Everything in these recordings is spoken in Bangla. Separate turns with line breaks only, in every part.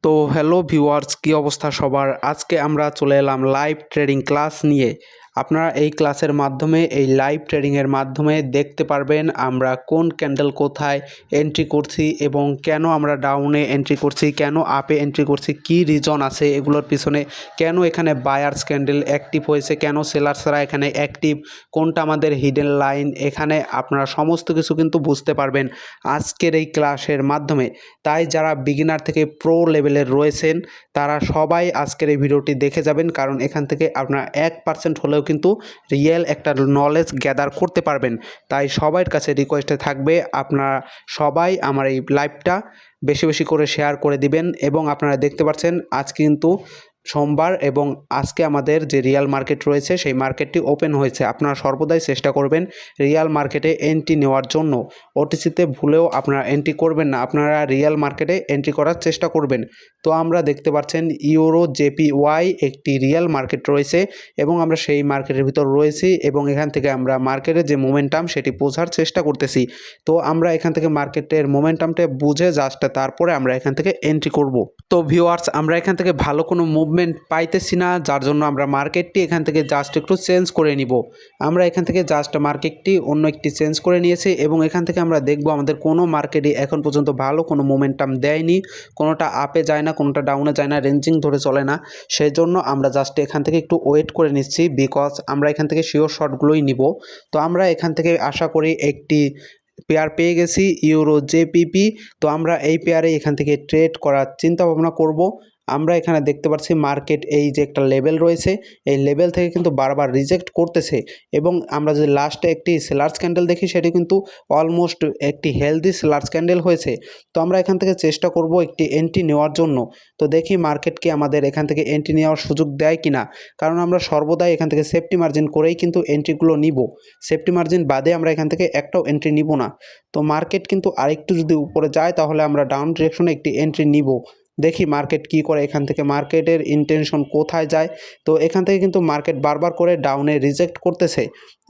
তো হ্যালো ভিউয়ার্স, কী অবস্থা সবার। আজকে আমরা চলে এলাম লাইভ ট্রেডিং ক্লাস নিয়ে। আপনারা এই ক্লাসের মাধ্যমে, এই লাইভ ট্রেডিংয়ের মাধ্যমে দেখতে পারবেন আমরা কোন ক্যান্ডেল কোথায় এন্ট্রি করছি এবং কেন আমরা ডাউনে এন্ট্রি করছি, কেন আপে এন্ট্রি করছি, কী রিজন আছে এগুলোর পিছনে, কেন এখানে বায়ার্স ক্যান্ডেল অ্যাক্টিভ হয়েছে, কেন সেলার্সরা এখানে অ্যাক্টিভ, কোনটা আমাদের হিডেন লাইন, এখানে আপনারা সমস্ত কিছু কিন্তু বুঝতে পারবেন আজকের এই ক্লাসের মাধ্যমে। তাই যারা বিগিনার থেকে প্রো লেভেলের রয়েছেন তারা সবাই আজকের এই ভিডিওটি দেখে যাবেন, কারণ এখান থেকে আপনারা 1% হলেও কিন্তু রিয়েল একটা নলেজ গ্যাদার করতে পারবেন। তাই সবার কাছে রিকোয়েস্টে থাকবে আপনারা সবাই আমার এই লাইভটা বেশি বেশি করে শেয়ার করে দিবেন। এবং আপনারা দেখতে পাচ্ছেন আজ কিন্তু সোমবার এবং আজকে আমাদের যে রিয়াল মার্কেট রয়েছে সেই মার্কেটটি ওপেন হয়েছে। আপনারা সর্বদাই চেষ্টা করবেন রিয়াল মার্কেটে এন্ট্রি নেওয়ার জন্য। ওটিসিতে ভুলেও আপনারা এন্ট্রি করবেন না, আপনারা রিয়াল মার্কেটে এন্ট্রি করার চেষ্টা করবেন। তো আমরা দেখতে পাচ্ছেন ইউরো জেপিওয়াই একটি রিয়াল মার্কেট রয়েছে এবং আমরা সেই মার্কেটের ভিতর রয়েছি এবং এখান থেকে আমরা মার্কেটের যে মোমেন্টাম সেটি বোঝার চেষ্টা করতেছি। তো আমরা এখান থেকে মার্কেটের মোমেন্টামটা বুঝে জাস্ট তারপরে আমরা এখান থেকে এন্ট্রি করব। তো ভিউয়ার্স, আমরা এখান থেকে ভালো কোনো মুভমেন্ট পাইতেছি না, যার জন্য আমরা মার্কেটটি এখান থেকে জাস্ট একটু চেঞ্জ করে নিব। আমরা এখান থেকে জাস্ট মার্কেটটি অন্য একটি চেঞ্জ করে নিয়েছি এবং এখান থেকে আমরা দেখব আমাদের কোনো মার্কেটই এখন পর্যন্ত ভালো কোনো মোমেন্টাম দেয়নি, কোনোটা আপে যায় না, কোনোটা ডাউনে যায় না, রেঞ্জিং ধরে চলে না। সেই জন্য আমরা জাস্ট এখান থেকে একটু ওয়েট করে নিচ্ছি, বিকজ আমরা এখান থেকে শিওর শটগুলোই নিব। তো আমরা এখান থেকে আশা করি একটি পেয়ার পেয়ে গেছি ইউরো জেপিপি। তো আমরা এই পেয়ারে এখান থেকে ট্রেড করার চিন্তা ভাবনা করব। আমরা এখানে দেখতে পাচ্ছি মার্কেট এই যে একটা লেভেল রয়েছে, এই লেভেল থেকে কিন্তু বারবার রিজেক্ট করতেছে এবং আমরা যদি লাস্টে একটি সেলার্স ক্যান্ডেল দেখি সেটি কিন্তু অলমোস্ট একটি হেলদি সেলার্স ক্যান্ডেল হয়েছে। তো আমরা এখান থেকে চেষ্টা করব একটি এন্ট্রি নেওয়ার জন্য। তো দেখি মার্কেট কি আমাদের এখান থেকে এন্ট্রি নেওয়ার সুযোগ দেয় কিনা, কারণ আমরা সর্বদাই এখান থেকে সেফটি মার্জিন করেই কিন্তু এন্ট্রিগুলো নিব। সেফটি মার্জিন বাদে আমরা এখান থেকে একটাও এন্ট্রি নিব না। তো মার্কেট কিন্তু আরেকটু যদি উপরে যায় তাহলে আমরা ডাউন ডিরেকশনে একটি এন্ট্রি নিব। দেখি মার্কেট কি করে, এখান থেকে মার্কেটের ইন্টেনশন কোথায় যায়। তো এখান থেকে কিন্তু মার্কেট বারবার করে ডাউনে রিজেক্ট করতেছে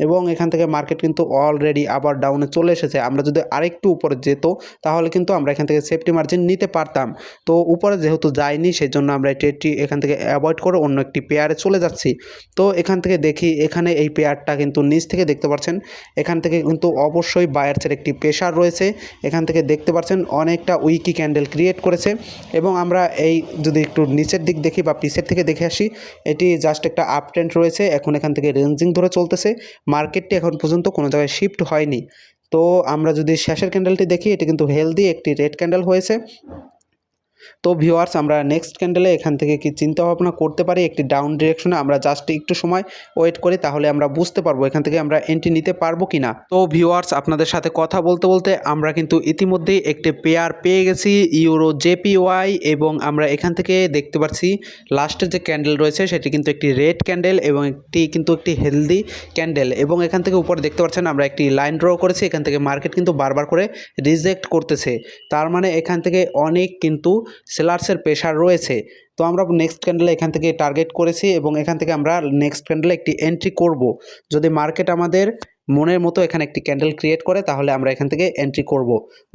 এবং এখান থেকে মার্কেট কিন্তু অলরেডি আবার ডাউনে চলে এসেছে। আমরা যদি আরেকটু উপরে যেত তাহলে কিন্তু আমরা এখান থেকে সেফটি মার্জিন নিতে পারতাম। তো উপরে যেহেতু যায়নি সেই জন্য আমরা এই ট্রেডটি এখান থেকে অ্যাভয়েড করে অন্য একটি পেয়ারে চলে যাচ্ছি। তো এখান থেকে দেখি এখানে এই পেয়ারটা কিন্তু নিচ থেকে দেখতে পাচ্ছেন এখান থেকে কিন্তু অবশ্যই বায়ার্সের একটি প্রেশার রয়েছে। এখান থেকে দেখতে পাচ্ছেন অনেকটা উইকি ক্যান্ডেল ক্রিয়েট করেছে এবং আমরা এই যদি একটু নিচের দিক দেখি বা পিছের থেকে দেখে আসি, এটি জাস্ট একটা আপ ট্রেন্ড রয়েছে। এখন এখান থেকে রেঞ্জিং ধরে চলতেছে, মার্কেটটি এখন পর্যন্ত কোনো জায়গায় শিফট হয়নি। তো আমরা যদি শেষের ক্যান্ডেলটি দেখি, এটি কিন্তু হেলদি একটি রেড ক্যান্ডেল হয়েছে। তো ভিউয়ার্স, আমরা নেক্সট ক্যান্ডেলে এখান থেকে কি চিন্তা ভাবনা করতে পারি একটি ডাউন ডিরেকশনে। আমরা জাস্ট একটু সময় ওয়েট করি, তাহলে আমরা বুঝতে পারবো এখান থেকে আমরা এন্ট্রি নিতে পারবো কি না। তো ভিউয়ার্স, আপনাদের সাথে কথা বলতে বলতে আমরা কিন্তু ইতিমধ্যেই একটি পেয়ার পেয়ে গেছি ইউরো জেপিওয়াই এবং আমরা এখান থেকে দেখতে পাচ্ছি লাস্টের যে ক্যান্ডেল রয়েছে সেটি কিন্তু একটি রেড ক্যান্ডেল এবং একটি হেলদি ক্যান্ডেল এবং এখান থেকে উপরে দেখতে পাচ্ছেন আমরা একটি লাইন ড্র করেছি। এখান থেকে মার্কেট কিন্তু বারবার করে রিজেক্ট করতেছে, তার মানে এখান থেকে অনেক কিন্তু সেলার্সের প্রেশার রয়েছে। তো আমরা নেক্সট ক্যান্ডেলে এখান থেকে টার্গেট করেছি এবং এখান থেকে আমরা নেক্সট ক্যান্ডেলে একটি এন্ট্রি করব। যদি মার্কেট আমাদের মনের মতো এখানে একটি ক্যান্ডেল ক্রিয়েট করে তাহলে আমরা এখান থেকে এন্ট্রি করব।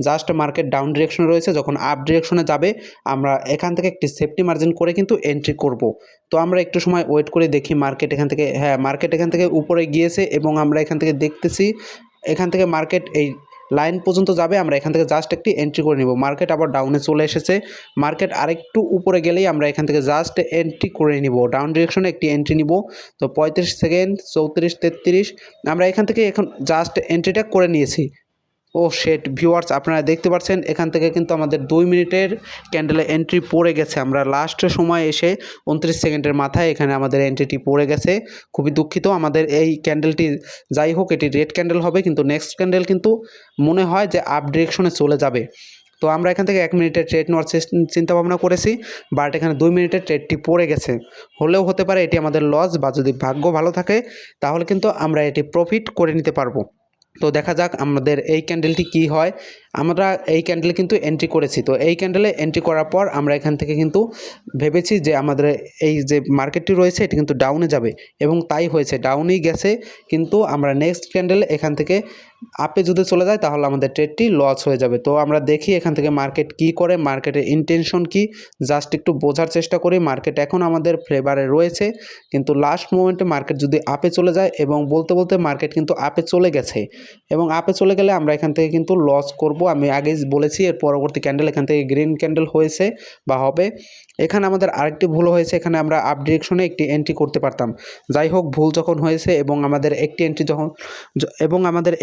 জাস্ট মার্কেট ডাউন ডিরেকশনে রয়েছে, যখন আপ ডিরেকশনে যাবে আমরা এখান থেকে একটি সেফটি মার্জিন করে কিন্তু এন্ট্রি করব। তো আমরা একটু সময় ওয়েট করে দেখি মার্কেট এখান থেকে, মার্কেট এখান থেকে উপরে গিয়েছে এবং আমরা এখান থেকে দেখতেছি এখান থেকে মার্কেট এই লাইন পর্যন্ত যাবে। আমরা এখান থেকে জাস্ট একটি এন্ট্রি করে নিব। মার্কেট আবার ডাউনে চলে এসেছে, মার্কেট আরেকটু উপরে গেলেই আমরা এখান থেকে জাস্ট এন্ট্রি করে নিব, ডাউন ডিরেকশনে একটি এন্ট্রি নিব। তো 35 সেকেন্ড, 34, 33 আমরা এখান থেকে এখন জাস্ট এন্ট্রিটা করে নিয়েছি। ও শেট ভিউয়ার্স, আপনারা দেখতে পাচ্ছেন এখান থেকে কিন্তু আমাদের 2 মিনিটের ক্যান্ডেলে এন্ট্রি পড়ে গেছে। আমরা লাস্ট সময় এসে 29 সেকেন্ডের মাথায় এখানে আমাদের এন্ট্রিটি পড়ে গেছে। খুবই দুঃখিত। আমাদের এই ক্যান্ডেলটি যাই হোক এটি রেড ক্যান্ডেল হবে, কিন্তু নেক্সট ক্যান্ডেল কিন্তু মনে হয় যে আপ ডিরেকশনে চলে যাবে। তো আমরা এখান থেকে 1 মিনিটের ট্রেড নেওয়ার চিন্তা ভাবনা করেছি, বাট এখানে 2 মিনিটের ট্রেডটি পড়ে গেছে। হলেও হতে পারে এটি আমাদের লস, বা যদি ভাগ্য ভালো থাকে তাহলে কিন্তু আমরা এটি প্রফিট করে নিতে পারবো। তো দেখা যাক আমাদের এই ক্যান্ডেলটি কি হয়। আমরা এই ক্যান্ডেলে কিন্তু এন্ট্রি করেছি। তো এই ক্যান্ডেলে এন্ট্রি করার পর আমরা এখান থেকে কিন্তু ভেবেছি যে আমাদের এই যে মার্কেটটি রয়েছে এটি কিন্তু ডাউনে যাবে, এবং তাই হয়েছে, ডাউনেই গেছে। কিন্তু আমরা নেক্সট ক্যান্ডেলে এখান থেকে আপে যদি চলে যায় তাহলে আমাদের ট্রেডটি লস হয়ে যাবে। তো আমরা দেখি এখান থেকে মার্কেট কি করে, মার্কেটের ইন্টেনশন কি, জাস্ট একটু বোঝার চেষ্টা করি। মার্কেট এখন আমাদের ফেভারে রয়েছে, কিন্তু লাস্ট মোমেন্টে মার্কেট যদি আপে চলে যায়, এবং বলতে বলতে মার্কেট কিন্তু আপে চলে গেছে, এবং আপে চলে গেলে আমরা এখান থেকে কিন্তু লস করব। আমি আগেই বলেছি এর পরবর্তী ক্যান্ডেল এখান থেকে গ্রিন ক্যান্ডেল হয়েছে বা হবে। এখানে আমাদের আরেকটি ভুল হয়েছে, এখানে আমরা আপ ডিরেকশনে একটি এন্ট্রি করতে পারতাম। যাই হোক, ভুল যখন হয়েছে এবং আমাদের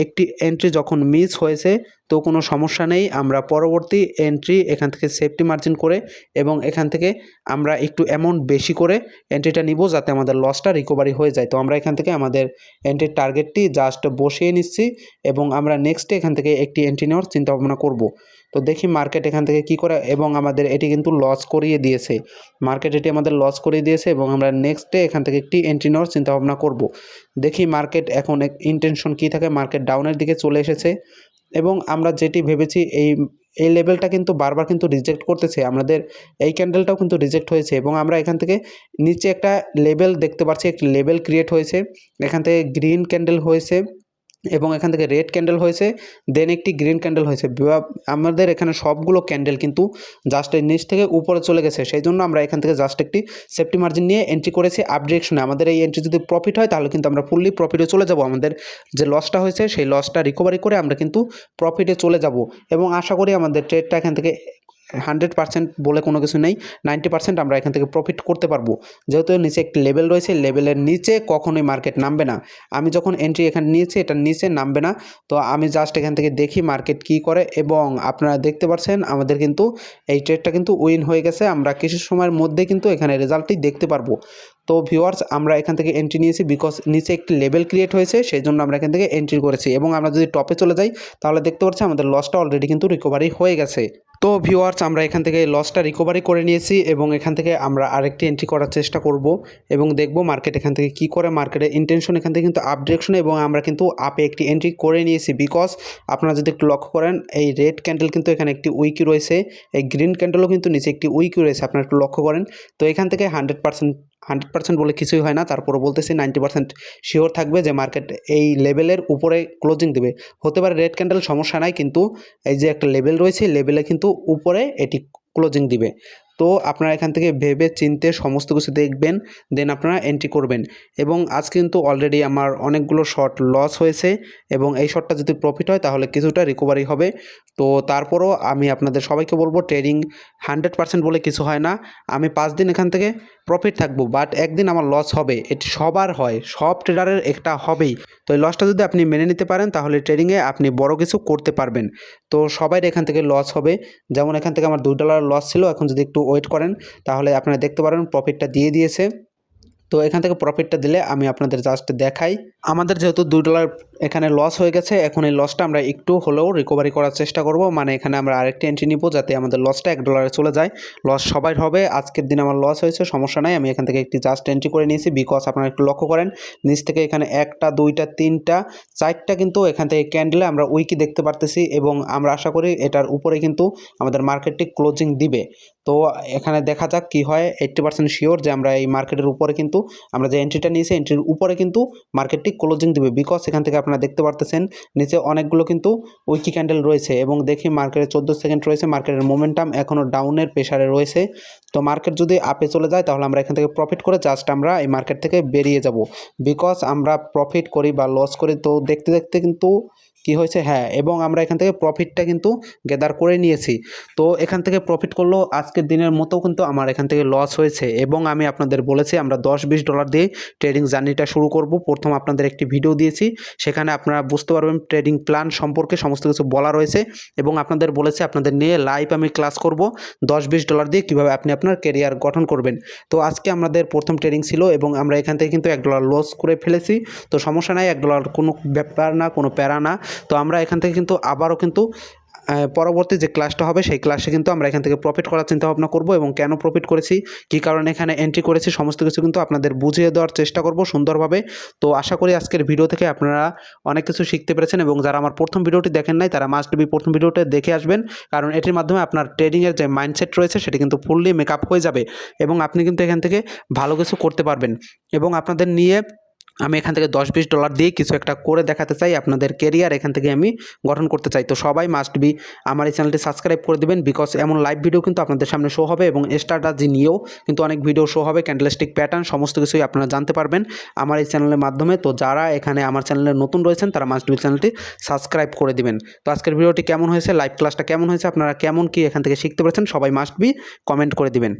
একটি এন্ট্রি যখন মিস হয়েছে, তো কোনো সমস্যা নেই। আমরা পরবর্তী এন্ট্রি এখান থেকে সেফটি মার্জিন করে এবং এখান থেকে আমরা একটু অ্যামাউন্ট বেশি করে এন্ট্রিটা নিব, যাতে আমাদের লসটা রিকভারি হয়ে যায়। তো আমরা এখান থেকে আমাদের এন্ট্রির টার্গেটটি জাস্ট বসিয়ে নিচ্ছি, এবং আমরা নেক্সটে এখান থেকে একটি এন্ট্রি নেওয়ার চিন্তা ভাবনা করব। তো দেখি মার্কেট এখান থেকে কি করে, এবং আমাদের এটি কিন্তু লস করিয়ে দিয়েছে। মার্কেট এটি আমাদের লস করিয়ে দিয়েছে, এবং আমরা নেক্সটে এখান থেকে একটি এন্ট্রি নেওয়ার চিন্তা ভাবনা করব। দেখি মার্কেট এখন ইন্টেনশন কী থাকে। মার্কেট ডাউনের দিকে চলে এসেছে, এবং আমরা যেটি ভেবেছি এই লেভেলটা কিন্তু বারবার কিন্তু রিজেক্ট করতেছে। আমাদের এই ক্যান্ডেলটাও কিন্তু রিজেক্ট হয়েছে, এবং আমরা এখান থেকে নিচে একটা লেভেল দেখতে পাচ্ছি, একটি লেভেল ক্রিয়েট হয়েছে। এখান থেকে গ্রিন ক্যান্ডেল হয়েছে, এবং এখান থেকে রেড ক্যান্ডেল হয়েছে, দেন একটি গ্রিন ক্যান্ডেল হয়েছে। আমাদের এখানে সবগুলো ক্যান্ডেল কিন্তু জাস্ট এই নিচ থেকে উপরে চলে গেছে। সেই জন্য আমরা এখান থেকে জাস্ট একটি সেফটি মার্জিন নিয়ে এন্ট্রি করেছি আপ ডিরেকশনে। আমাদের এই এন্ট্রি যদি প্রফিট হয় তাহলে কিন্তু আমরা ফুললি প্রফিটে চলে যাব। আমাদের যে লসটা হয়েছে সেই লসটা রিকভারি করে আমরা কিন্তু প্রফিটে চলে যাব, এবং আশা করি আমাদের ট্রেডটা এখান থেকে 100% বলে কোনো কিছু নেই, 90% আমরা এখান থেকে প্রফিট করতে পারবো। যেহেতু নিচে একটি লেভেল রয়েছে, লেভেলের নিচে কখনোই মার্কেট নামবে না। আমি যখন এন্ট্রি এখানে নিয়েছি, এটার নিচে নামবে না। তো আমি জাস্ট এখান থেকে দেখি মার্কেট কী করে, এবং আপনারা দেখতে পাচ্ছেন আমাদের কিন্তু এই ট্রেডটা কিন্তু উইন হয়ে গেছে। আমরা কিছু সময়ের মধ্যে কিন্তু এখানে রেজাল্টটি দেখতে পারবো। তো ভিউয়ার্স, আমরা এখান থেকে এন্ট্রি নিয়েছি বিকজ নিচে একটি লেভেল ক্রিয়েট হয়েছে, সেই জন্য আমরা এখান থেকে এন্ট্রি করেছি। এবং আমরা যদি টপে চলে যাই তাহলে দেখতে পাচ্ছি আমাদের লসটা অলরেডি কিন্তু রিকভারি হয়ে গেছে। তো ভিউয়ার্স, আমরা এখান থেকে লসটা রিকভারি করে নিয়েছি, এবং এখান থেকে আমরা আরেকটি এন্ট্রি করার চেষ্টা করব, এবং দেখব মার্কেট এখান থেকে কী করে। মার্কেটের ইন্টেনশন এখান থেকে কিন্তু আপ ডিরেকশনে, এবং আমরা কিন্তু আপে একটি এন্ট্রি করে নিয়েছি। বিকজ আপনারা যদি একটু লক্ষ্য করেন, এই রেড ক্যান্ডেল কিন্তু এখানে একটি উইকি রয়েছে, এই গ্রিন ক্যান্ডেলও কিন্তু নিচে একটি উইকি রয়েছে, আপনারা একটু লক্ষ্য করেন। তো এখান থেকে 100% বলে কিছুই হয় না, তারপরে বলতেছি 90% শিওর থাকবে যে মার্কেট এই লেভেলের উপরে ক্লোজিং দেবে। হতে পারে রেড ক্যান্ডেল, সমস্যা নাই, কিন্তু এই যে একটা লেভেল রয়েছে, লেভেলে কিন্তু উপরে এটি ক্লোজিং দিবে। তো আপনারা এখান থেকে ভেবে চিন্তে সমস্ত কিছু দেখবেন, দেন আপনারা এন্ট্রি করবেন। এবং আজ কিন্তু অলরেডি আমার অনেকগুলো শর্ট লস হয়েছে, এবং এই শর্টটা যদি প্রফিট হয় তাহলে কিছুটা রিকভারি হবে। তো তারপরও আমি আপনাদের সবাইকে বলবো, ট্রেডিং 100% বলে কিছু হয় না। আমি 5 দিন এখান থেকে প্রফিট থাকবো, বাট একদিন আমার লস হবে, এটি সবার হয়, সব ট্রেডারের একটা হবেই। তো এই লসটা যদি আপনি মেনে নিতে পারেন তাহলে ট্রেডিংয়ে আপনি বড় কিছু করতে পারবেন। তো সবাই এখান থেকে লস হবে। যেমন এখান থেকে আমার $2 লস ছিল, এখন যদি একটু ওয়েট করেন তাহলে আপনারা দেখতে পারেন প্রফিটটা দিয়ে দিয়েছে। তো এখান থেকে প্রফিটটা দিলে আমি আপনাদের জাস্ট দেখাই। আমাদের যেহেতু $2 এখানে লস হয়ে গেছে, এখন এই লসটা আমরা একটু হলেও রিকভারি করার চেষ্টা করব। মানে এখানে আমরা আরেকটি এন্ট্রি নিব, যাতে আমাদের লসটা $1 চলে যায়। লস সবাই হবে, আজকের দিন আমার লস হয়েছে, সমস্যা নাই। আমি এখান থেকে একটি জাস্ট এন্ট্রি করে নিয়েছি, বিকজ আপনারা একটু লক্ষ্য করেন নিচ থেকে এখানে 1টা 2টা 3টা 4টা কিন্তু এখান থেকে ক্যান্ডেলে আমরা উইকি দেখতে পারতেছি, এবং আমরা আশা করি এটার উপরে কিন্তু আমাদের মার্কেটটি ক্লোজিং দিবে। তো এখানে দেখা যাক কি হয়। 80% শিওর যে আমরা এই মার্কেটের উপরে কিন্তু আমরা যে এন্ট্রিটা নিয়েছি, এন্ট্রির উপরে কিন্তু মার্কেটটি ক্লোজিং দিবে। বিকজ এখান থেকে আপনারা দেখতে পারতেছেন নিচে অনেকগুলো কিন্তু উইকি ক্যান্ডেল রয়েছে, এবং দেখি মার্কেটে 14 সেকেন্ড রয়েছে, মার্কেটের মোমেন্টাম এখনও ডাউনের প্রেসারে রয়েছে। তো মার্কেট যদি আপে চলে যায় তাহলে আমরা এখান থেকে প্রফিট করে জাস্ট আমরা এই মার্কেট থেকে বেরিয়ে যাব। বিকজ আমরা প্রফিট করি বা লস করি, তো দেখতে দেখতে কিন্তু কি হয়েছে, হ্যাঁ, এবং আমরা এখান থেকে প্রফিটটা কিন্তু গেদার করে নিয়েছি। তো এখান থেকে প্রফিট করলো, আজকের দিনের মতো কিন্তু আমার এখান থেকে লস হয়েছে, এবং আমি আপনাদের বলেছি আমরা $10-20 দিয়ে ট্রেডিং জার্নিটা শুরু করব। প্রথম আপনাদের একটি ভিডিও দিয়েছি, সেখানে আপনারা বুঝতে পারবেন ট্রেডিং প্ল্যান সম্পর্কে সমস্ত কিছু বলা রয়েছে, এবং আপনাদের বলেছি আপনাদের নিয়ে লাইভ আমি ক্লাস করব $10-20 দিয়ে কীভাবে আপনি আপনার কেরিয়ার গঠন করবেন। তো আজকে আমাদের প্রথম ট্রেডিং ছিল, এবং আমরা এখান থেকে কিন্তু $1 লস করে ফেলেছি। তো সমস্যা নাই, $1 কোনো ব্যাপার না, কোনো প্যারা না। তো আমরা এখান থেকে কিন্তু আবারও কিন্তু পরবর্তী যে ক্লাসটা হবে সেই ক্লাসে কিন্তু আমরা এখান থেকে প্রফিট করার চিন্তা ভাবনা করব এবং কেন প্রফিট করেছি, কী কারণে এখানে এন্ট্রি করেছি, সমস্ত কিছু কিন্তু আপনাদের বুঝিয়ে দেওয়ার চেষ্টা করব সুন্দরভাবে। তো আশা করি আজকের ভিডিও থেকে আপনারা অনেক কিছু শিখতে পেরেছেন এবং যারা আমার প্রথম ভিডিওটি দেখেন নাই তারা মাস্ট বি প্রথম ভিডিওটা দেখে আসবেন, কারণ এটির মাধ্যমে আপনার ট্রেডিংয়ের যে মাইন্ডসেট রয়েছে সেটি কিন্তু ফুললি মেকআপ হয়ে যাবে এবং আপনি কিন্তু এখান থেকে ভালো কিছু করতে পারবেন। এবং আপনাদের নিয়ে আমি এখান থেকে $10-20 দিয়ে কিছু একটা করে দেখাতে চাই, আপনাদের কেরিয়ার এখান থেকে আমি গঠন করতে চাই। তো সবাই মাস্ট বি আমার এই চ্যানেলটি সাবস্ক্রাইব করে দেবেন, বিকজ এমন লাইভ ভিডিও কিন্তু আপনাদের সামনে শো হবে এবং স্ট্র্যাটেজি নিয়েও কিন্তু অনেক ভিডিও শো হবে, ক্যান্ডেলস্টিক প্যাটার্ন সমস্ত কিছুই আপনারা জানতে পারবেন আমার এই চ্যানেলের মাধ্যমে। তো যারা এখানে আমার চ্যানেলে নতুন রয়েছেন তারা মাস্ট বি চ্যানেলটি সাবস্ক্রাইব করে দিবেন। তো আজকের ভিডিওটি কেমন হয়েছে, লাইভ ক্লাসটা কেমন হয়েছে, আপনারা কেমন কি এখান থেকে শিখতে পেরেছেন, সবাই মাস্ট বি কমেন্ট করে দিবেন।